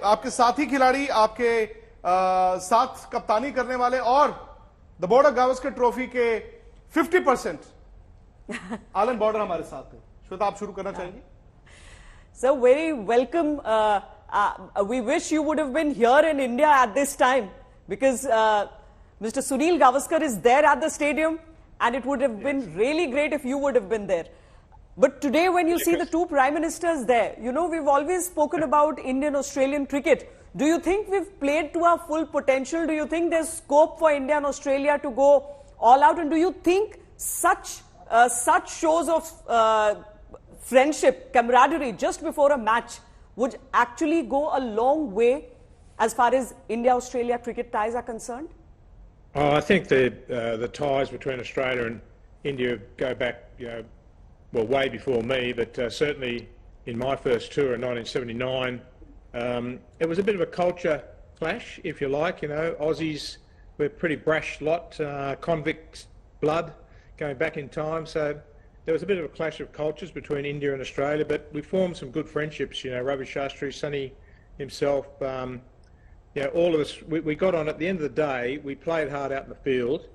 आपके साथी खिलाड़ी, आपके साथ कप्तानी करने वाले और द बॉर्डर गावस्कर ट्रॉफी के 50% आलन बॉर्डर हमारे साथ है। श्वेता, आप शुरू करना चाहेंगे? So very welcome. We wish you would have been here in India at this time because Mr. Sunil Gavaskar is there at the stadium, and it would have been really great if you would have been there. But today, when you see the two prime ministers there, you know, we've always spoken about Indian-Australian cricket. Do you think we've played to our full potential? Do you think there's scope for India and Australia to go all out? And do you think such shows of friendship, camaraderie just before a match would actually go a long way as far as India-Australia cricket ties are concerned? Oh, I think the ties between Australia and India go back, well, way before me, but certainly in my first tour in 1979, it was a bit of a culture clash, if you like. You know, Aussies were a pretty brash lot, convict blood going back in time, so there was a bit of a clash of cultures between India and Australia, but we formed some good friendships. You know, Ravi Shastri, Sunny himself, all of us, we got on. At the end of the day, we played hard out in the field,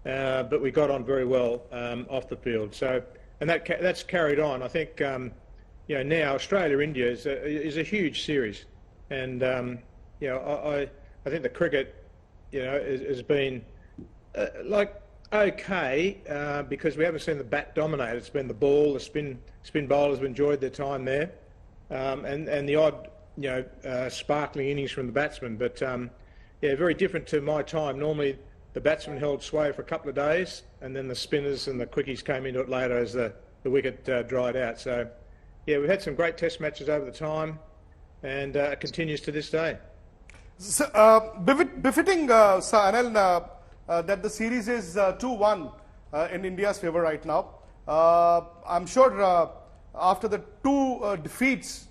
but we got on very well off the field. So, and that's carried on. I think, now Australia-India is a huge series, and I think the cricket, has been okay because we haven't seen the bat dominate. It's been the ball, the spin bowlers have enjoyed their time there, and the odd sparkling innings from the batsmen. But very different to my time. Normally the batsmen held sway for a couple of days, and then the spinners and the quickies came into it later as the wicket dried out. So we've had some great test matches over the time, and it continues to this day. So, befitting Sir Anil, that the series is 2-1 in India's favour right now. I'm sure after the two defeats,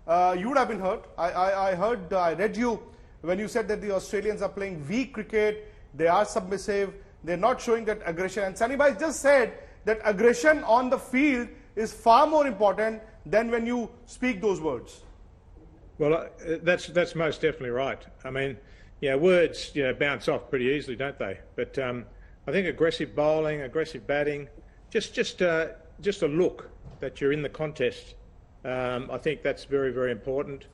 you would have been hurt. I read you when you said that the Australians are playing weak cricket, they are submissive, they're not showing that aggression. And Sunny Bhai just said that aggression on the field is far more important than when you speak those words. Well, that's most definitely right. I mean, words bounce off pretty easily, don't they? But I think aggressive bowling, aggressive batting, just a look that you're in the contest. I think that's very, very important.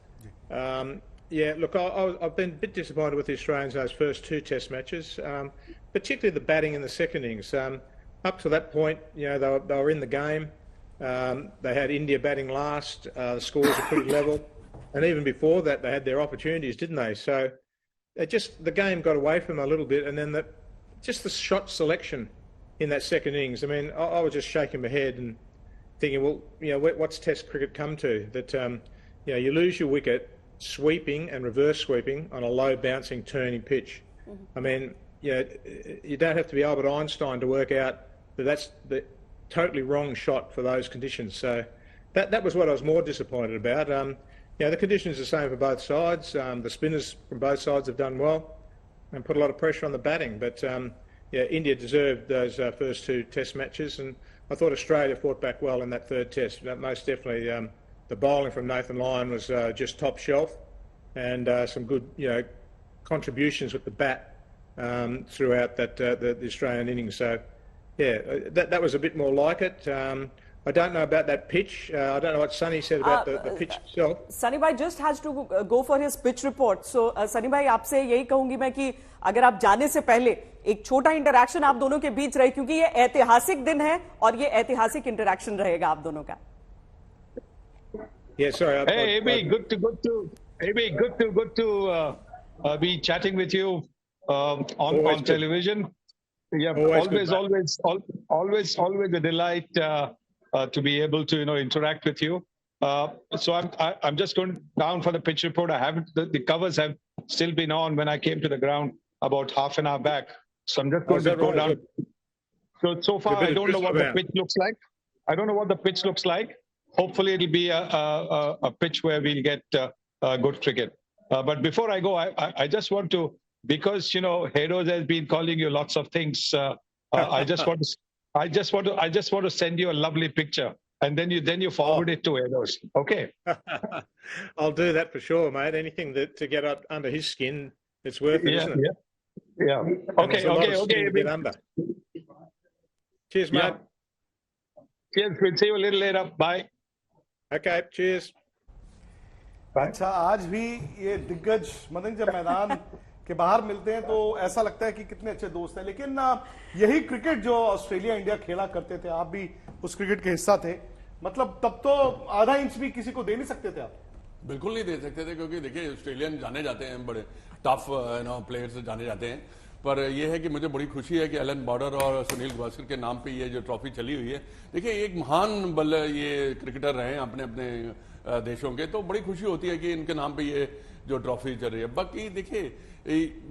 Look, I've been a bit disappointed with the Australians in those first two Test matches, particularly the batting in the second innings. Up to that point, they were in the game. They had India batting last. The scores were pretty level, and even before that, they had their opportunities, didn't they? So the game got away from them a little bit, and then the shot selection in that second innings. I mean, I was just shaking my head and thinking, well, what's Test cricket come to? That you lose your wicket sweeping and reverse sweeping on a low bouncing turning pitch. Mm-hmm. I mean, you don't have to be Albert Einstein to work out that that's the totally wrong shot for those conditions. So that was what I was more disappointed about. The conditions are the same for both sides. The spinners from both sides have done well and put a lot of pressure on the batting. But India deserved those first two Test matches, and I thought Australia fought back well in that third Test. Most definitely, the bowling from Nathan Lyon was just top shelf, and some good contributions with the bat throughout the Australian innings. So that was a bit more like it. I don't know about that pitch. I don't know what Sunny said about the pitch itself. Sunny Bhai just has to go for his pitch report. So Sunny Bhai, आपसे यही कहूंगी मैं कि अगर आप जाने से पहले एक छोटा इंटरैक्शन आप दोनों के बीच रहे, क्योंकि ये ऐतिहासिक दिन है और ये ऐतिहासिक इंटरैक्शन रहेगा आप दोनों का. Yeah, sorry. Hey, AB, good to be chatting with you on television. Yeah, always a delight to be able to interact with you. So I'm just going down for the pitch report. I haven't the covers have still been on when I came to the ground about half an hour back. So I'm just going to go down. So far I don't know what the pitch looks like. I don't know what the pitch looks like. Hopefully it'll be a pitch where we'll get good cricket. But before I go, I just want to, because Heroes has been calling you lots of things. I just want to send you a lovely picture and then you forward it to Edos. Okay. I'll do that for sure, mate. Anything to get up under his skin, it's worth it, isn't it? Yeah. Okay. To get under. Cheers, mate. Cheers. We'll see you a little later. Bye. Okay. Cheers. अच्छा, आज भी ये दिग्गज मदन जब मैदान के बाहर मिलते हैं तो ऐसा लगता है कि कितने अच्छे दोस्त हैं, लेकिन यही क्रिकेट जो ऑस्ट्रेलिया इंडिया खेला करते थे, आप भी उस क्रिकेट के हिस्सा थे, मतलब तब तो आधा इंच भी किसी को दे नहीं सकते थे आप। बिल्कुल नहीं दे सकते थे, क्योंकि देखिए ऑस्ट्रेलियन जाने जाते हैं, बड़े टफ प्लेयर्स जाने जाते हैं, पर यह है कि मुझे बड़ी खुशी है कि एलन बॉर्डर और सुनील गावस्कर के नाम पे ये जो ट्रॉफी चली हुई है। देखिए एक महान ये क्रिकेटर रहे हैं अपने अपने देशों के, तो बड़ी खुशी होती है कि इनके नाम पे ये जो ट्रॉफी चल रही है। बाकी देखिए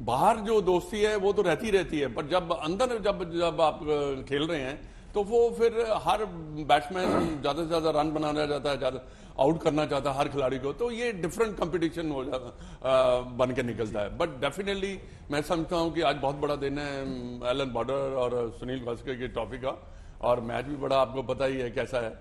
बाहर जो दोस्ती है वो तो रहती है, पर जब अंदर जब आप खेल रहे हैं तो वो फिर हर बैट्समैन ज्यादा से ज्यादा रन बनाना चाहता है, ज्यादा आउट करना चाहता है हर खिलाड़ी को, तो ये डिफरेंट कंपटीशन हो जाता बन के निकलता है। बट डेफिनेटली मैं समझता हूँ कि आज बहुत बड़ा दिन है एलन बॉर्डर और सुनील गावस्कर की ट्रॉफी का, और मैच भी बड़ा आपको पता ही है कैसा है।